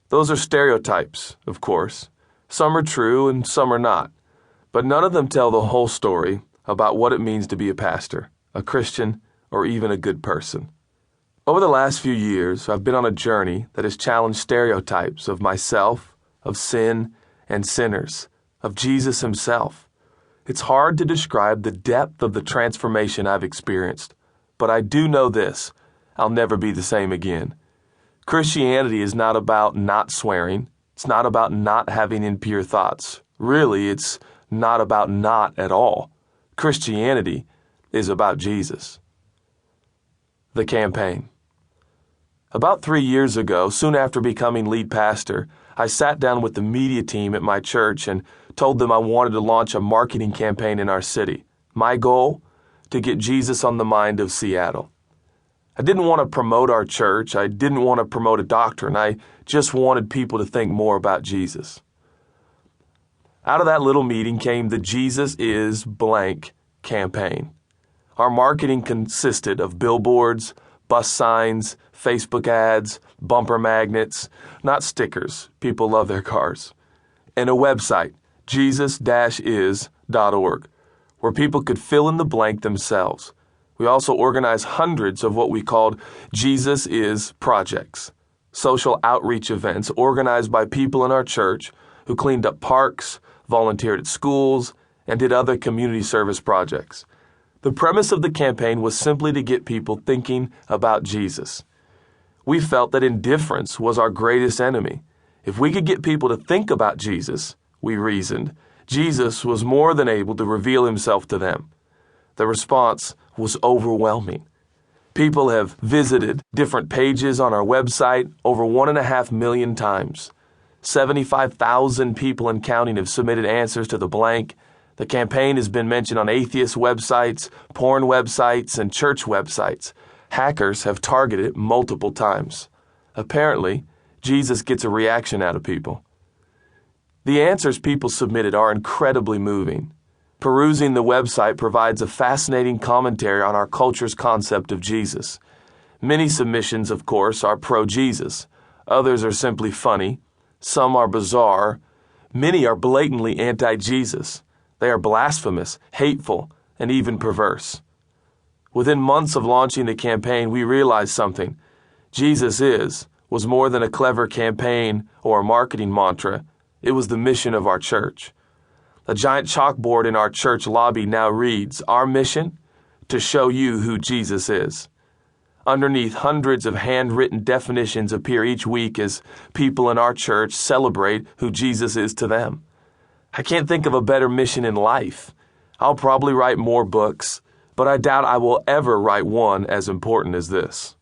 Those are stereotypes, of course. Some are true and some are not. But none of them tell the whole story about what it means to be a pastor, a Christian, or even a good person. Over the last few years, I've been on a journey that has challenged stereotypes of myself, of sin and sinners, of Jesus himself. It's hard to describe the depth of the transformation I've experienced, but I do know this: I'll never be the same again. Christianity is not about not swearing. It's not about not having impure thoughts. Really, it's not about not at all. Christianity is about Jesus. The campaign. About 3 years ago, soon after becoming lead pastor, I sat down with the media team at my church and told them I wanted to launch a marketing campaign in our city. My goal? To get Jesus on the mind of Seattle. I didn't want to promote our church. I didn't want to promote a doctrine. I just wanted people to think more about Jesus. Out of that little meeting came the Jesus is blank campaign. Our marketing consisted of billboards, bus signs, Facebook ads, bumper magnets, not stickers, people love their cars, and a website, jesus-is.org, where people could fill in the blank themselves. We also organized hundreds of what we called Jesus Is projects, social outreach events organized by people in our church who cleaned up parks, volunteered at schools, and did other community service projects. The premise of the campaign was simply to get people thinking about Jesus. We felt that indifference was our greatest enemy. If we could get people to think about Jesus, we reasoned, Jesus was more than able to reveal himself to them. The response was overwhelming. People have visited different pages on our website over 1.5 million times. 75,000 people and counting have submitted answers to the blank. The campaign has been mentioned on atheist websites, porn websites, and church websites. Hackers have targeted it multiple times. Apparently, Jesus gets a reaction out of people. The answers people submitted are incredibly moving. Perusing the website provides a fascinating commentary on our culture's concept of Jesus. Many submissions, of course, are pro-Jesus. Others are simply funny. Some are bizarre. Many are blatantly anti-Jesus. They are blasphemous, hateful, and even perverse. Within months of launching the campaign, we realized something. Jesus was more than a clever campaign or a marketing mantra. It was the mission of our church. A giant chalkboard in our church lobby now reads, "Our mission? To show you who Jesus is." Underneath, hundreds of handwritten definitions appear each week as people in our church celebrate who Jesus is to them. I can't think of a better mission in life. I'll probably write more books, but I doubt I will ever write one as important as this.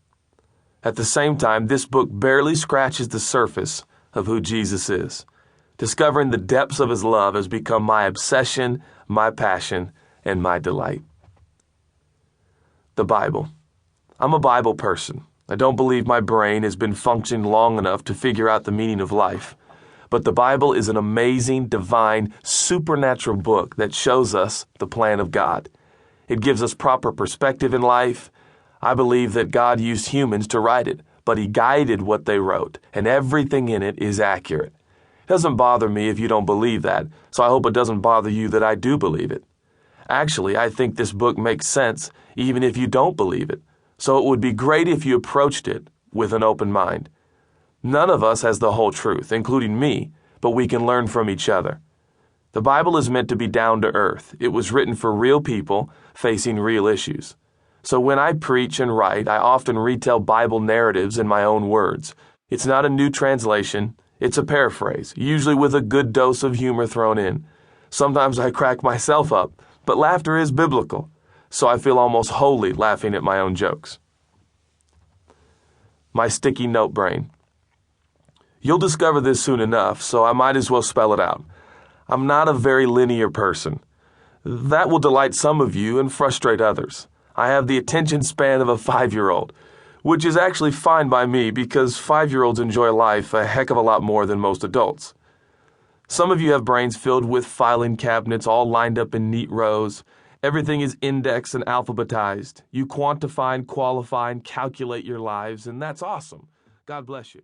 At the same time, this book barely scratches the surface of who Jesus is. Discovering the depths of his love has become my obsession, my passion, and my delight. The Bible. I'm a Bible person. I don't believe my brain has been functioning long enough to figure out the meaning of life. But the Bible is an amazing, divine, supernatural book that shows us the plan of God. It gives us proper perspective in life. I believe that God used humans to write it, but he guided what they wrote, and everything in it is accurate. It doesn't bother me if you don't believe that, so I hope it doesn't bother you that I do believe it. Actually, I think this book makes sense even if you don't believe it, so it would be great if you approached it with an open mind. None of us has the whole truth, including me, but we can learn from each other. The Bible is meant to be down to earth. It was written for real people facing real issues. So when I preach and write, I often retell Bible narratives in my own words. It's not a new translation. It's a paraphrase, usually with a good dose of humor thrown in. Sometimes I crack myself up, but laughter is biblical, so I feel almost holy laughing at my own jokes. My sticky note brain. You'll discover this soon enough, so I might as well spell it out. I'm not a very linear person. That will delight some of you and frustrate others. I have the attention span of a 5-year-old, which is actually fine by me because 5-year-olds enjoy life a heck of a lot more than most adults. Some of you have brains filled with filing cabinets all lined up in neat rows. Everything is indexed and alphabetized. You quantify and qualify and calculate your lives, and that's awesome. God bless you.